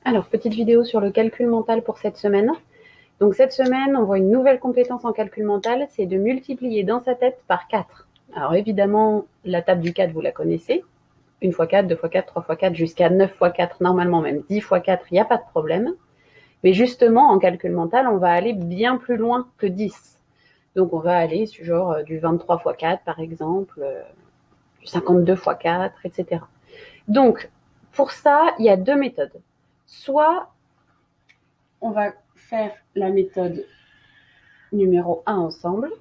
Alors, petite vidéo sur le calcul mental pour cette semaine. Donc cette semaine, on voit une nouvelle compétence en calcul mental, c'est de multiplier dans sa tête par 4. Alors évidemment, la table du 4, vous la connaissez. 1 x 4, 2 x 4, 3 x 4, jusqu'à 9 x 4, normalement même 10 x 4, il n'y a pas de problème. Mais justement, en calcul mental, on va aller bien plus loin que 10. Donc on va aller genre du 23 x 4, par exemple, du 52 x 4, etc. Donc, pour ça, il y a deux méthodes. Soit on va faire la méthode numéro 1 ensemble,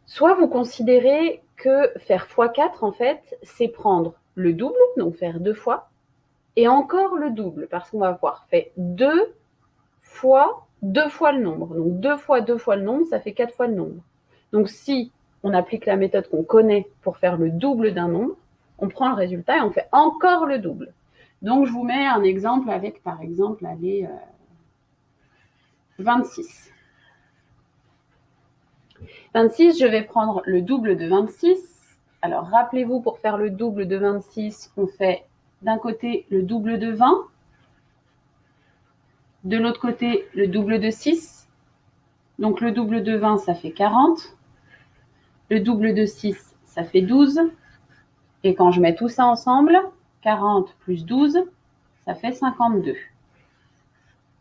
soit vous considérez que faire x4, en fait, c'est prendre le double, donc faire 2 fois, et encore le double, parce qu'on va avoir fait 2 fois le nombre. Donc 2 fois le nombre, ça fait 4 fois le nombre. Donc si on applique la méthode qu'on connaît pour faire le double d'un nombre, on prend le résultat et on fait encore le double. Donc je vous mets un exemple avec, par exemple, allez, 26. 26, je vais prendre le double de 26. Alors, rappelez-vous, pour faire le double de 26, on fait d'un côté le double de 20, de l'autre côté le double de 6. Donc, le double de 20, ça fait 40. Le double de 6, ça fait 12. Et quand je mets tout ça ensemble, 40 plus 12, ça fait 52.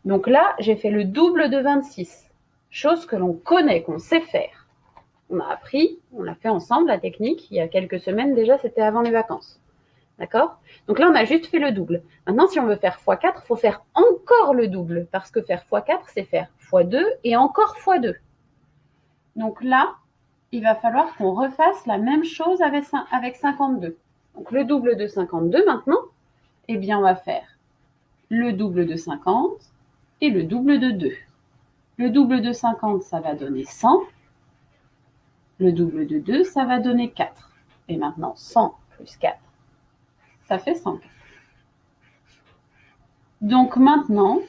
Donc là, j'ai fait le double de 26, chose que l'on connaît, qu'on sait faire. On a appris, on l'a fait ensemble, la technique, il y a quelques semaines déjà, c'était avant les vacances. D'accord? Donc là, on a juste fait le double. Maintenant, si on veut faire x4, il faut faire encore le double, parce que faire x4, c'est faire x2 et encore x2. Donc là, il va falloir qu'on refasse la même chose avec 52. Donc le double de 52 maintenant, eh bien, on va faire le double de 50 et le double de 2. Le double de 50, ça va donner 100. Le double de 2, ça va donner 4. Et maintenant, 100 plus 4, ça fait 104. Donc maintenant,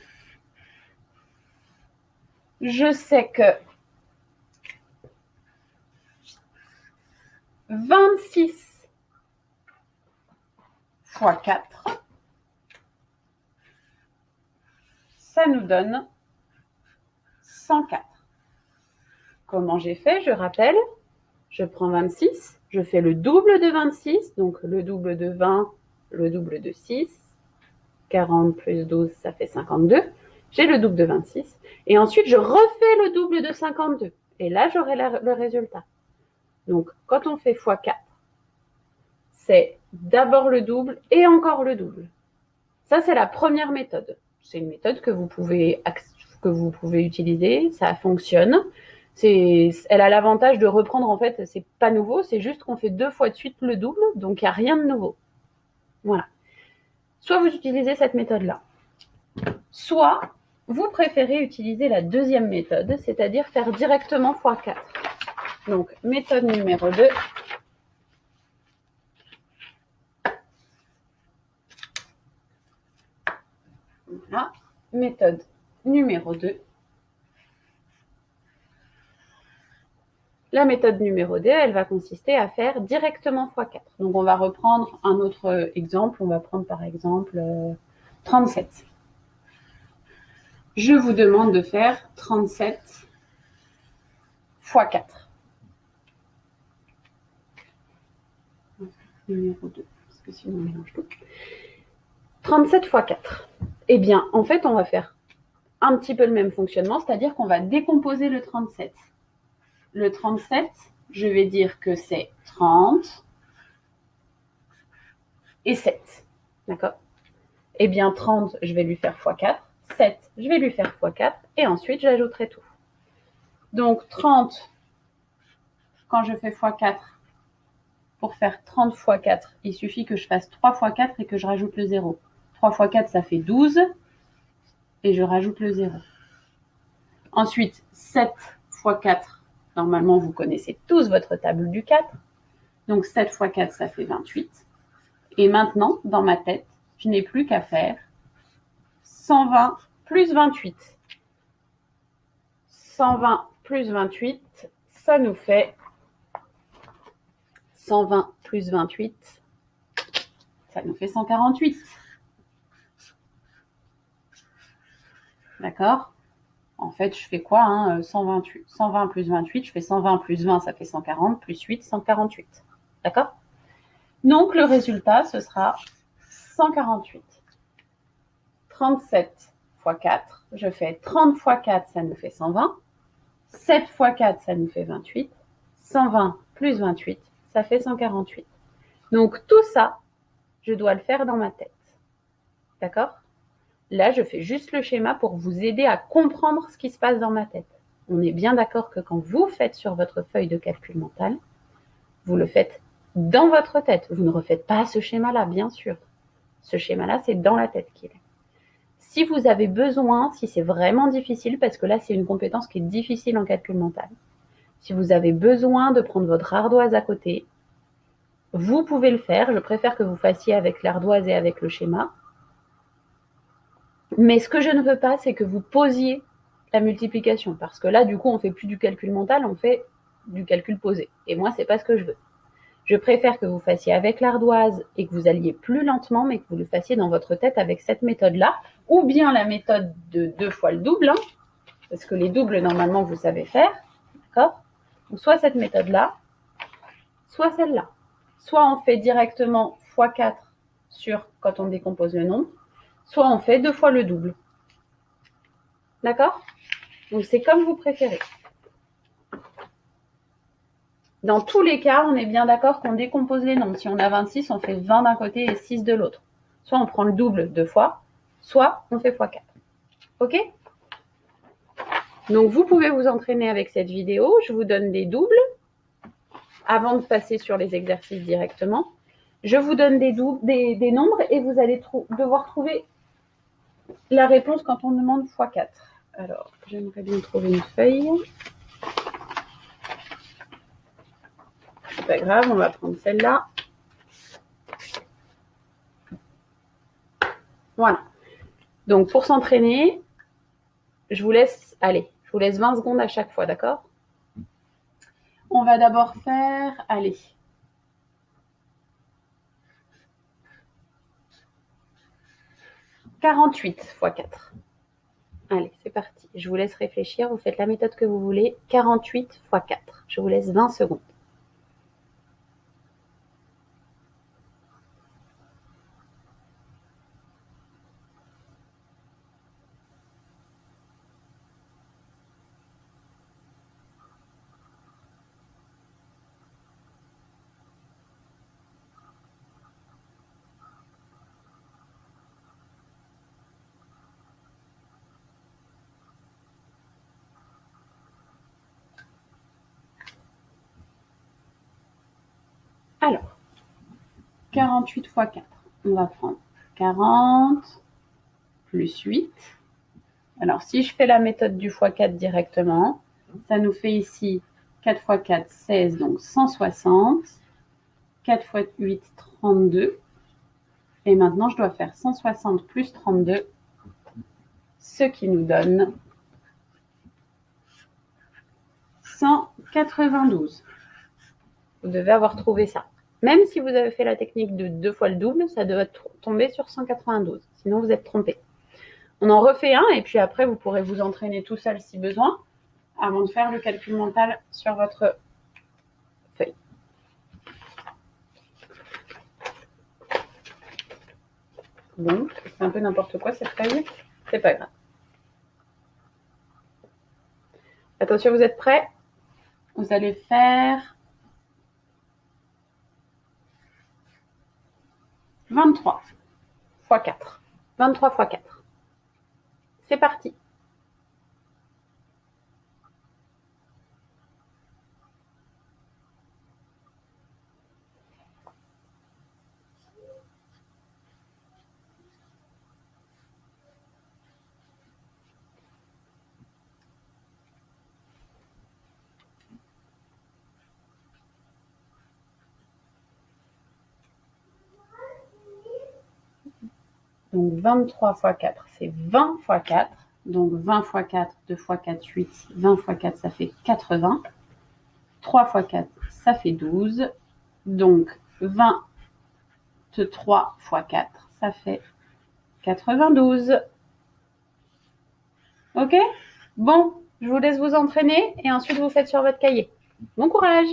je sais que 26 fois 4, ça nous donne 104. Comment j'ai fait? Je rappelle, je prends 26, je fais le double de 26, donc le double de 20, le double de 6, 40 plus 12, ça fait 52. J'ai le double de 26. Et ensuite, je refais le double de 52. Et là, j'aurai le résultat. Donc, quand on fait x4, c'est d'abord le double et encore le double. Ça, c'est la première méthode. C'est une méthode que vous pouvez utiliser. Ça fonctionne. Elle a l'avantage de reprendre, en fait, c'est pas nouveau. C'est juste qu'on fait 2 fois de suite le double. Donc, il n'y a rien de nouveau. Voilà. Soit vous utilisez cette méthode-là. Soit vous préférez utiliser la deuxième méthode, c'est-à-dire faire directement x4. Donc, méthode numéro 2. Voilà, méthode numéro 2. La méthode numéro 2, elle va consister à faire directement x4. Donc, on va reprendre un autre exemple. On va prendre par exemple 37. Je vous demande de faire 37 x 4. Numéro 2, parce que sinon on mélange tout. 37 x 4. Eh bien, en fait, on va faire un petit peu le même fonctionnement, c'est-à-dire qu'on va décomposer le 37. Le 37, je vais dire que c'est 30 et 7. D'accord? Eh bien, 30, je vais lui faire x4. 7, je vais lui faire x4. Et ensuite, j'ajouterai tout. Donc, 30, quand je fais x4, pour faire 30 x 4, il suffit que je fasse 3 x 4 et que je rajoute le 0. 3 x 4, ça fait 12. Et je rajoute le 0. Ensuite, 7 x 4, normalement, vous connaissez tous votre table du 4. Donc, 7 x 4, ça fait 28. Et maintenant, dans ma tête, je n'ai plus qu'à faire 120 plus 28. 120 plus 28, ça nous fait 120 plus 28, ça nous fait 148. D'accord? En fait, je fais quoi 128, 120 plus 28, je fais 120 plus 20, ça fait 140, plus 8, 148. D'accord? Donc, le résultat, ce sera 148. 37 fois 4, je fais 30 fois 4, ça nous fait 120. 7 fois 4, ça nous fait 28. 120 plus 28, ça fait 148. Donc, tout ça, je dois le faire dans ma tête. D'accord? Là, je fais juste le schéma pour vous aider à comprendre ce qui se passe dans ma tête. On est bien d'accord que quand vous faites sur votre feuille de calcul mental, vous le faites dans votre tête. Vous ne refaites pas ce schéma-là, bien sûr. Ce schéma-là, c'est dans la tête qu'il est. Si vous avez besoin, si c'est vraiment difficile, parce que là, c'est une compétence qui est difficile en calcul mental, si vous avez besoin de prendre votre ardoise à côté, vous pouvez le faire. Je préfère que vous fassiez avec l'ardoise et avec le schéma. Mais ce que je ne veux pas, c'est que vous posiez la multiplication. Parce que là, du coup, on ne fait plus du calcul mental, on fait du calcul posé. Et moi, ce n'est pas ce que je veux. Je préfère que vous fassiez avec l'ardoise et que vous alliez plus lentement, mais que vous le fassiez dans votre tête avec cette méthode-là, ou bien la méthode de 2 fois le double, parce que les doubles, normalement, vous savez faire, d'accord? Donc, soit cette méthode-là, soit celle-là. Soit on fait directement x4 sur quand on décompose le nombre, soit on fait 2 fois le double. D'accord? Donc, c'est comme vous préférez. Dans tous les cas, on est bien d'accord qu'on décompose les nombres. Si on a 26, on fait 20 d'un côté et 6 de l'autre. Soit on prend le double 2 fois, soit on fait x4. OK? Donc, vous pouvez vous entraîner avec cette vidéo. Je vous donne des doubles avant de passer sur les exercices directement. Je vous donne des nombres et vous allez devoir trouver la réponse quand on demande x4. Alors, j'aimerais bien trouver une feuille. C'est pas grave, on va prendre celle-là. Voilà. Donc, pour s'entraîner, je vous laisse 20 secondes à chaque fois, d'accord? On va d'abord faire, 48 x 4. Allez, c'est parti. Je vous laisse réfléchir. Vous faites la méthode que vous voulez. 48 x 4. Je vous laisse 20 secondes. Alors, 48 x 4. On va prendre 40 plus 8. Alors, si je fais la méthode du x4 directement, ça nous fait ici 4 x 4, 16, donc 160. 4 x 8, 32. Et maintenant, je dois faire 160 plus 32, ce qui nous donne 192. Vous devez avoir trouvé ça. Même si vous avez fait la technique de 2 fois le double, ça doit tomber sur 192. Sinon, vous êtes trompé. On en refait un et puis après, vous pourrez vous entraîner tout seul si besoin avant de faire le calcul mental sur votre feuille. Bon, c'est un peu n'importe quoi cette feuille. C'est pas grave. Attention, vous êtes prêts? Vous allez faire 23 x 4. 23 x 4. C'est parti. Donc 23 x 4, c'est 20 x 4. Donc 20 x 4, 2 x 4, 8. 20 x 4, ça fait 80. 3 x 4, ça fait 12. Donc 23 x 4, ça fait 92. Ok? Bon, je vous laisse vous entraîner et ensuite vous faites sur votre cahier. Bon courage!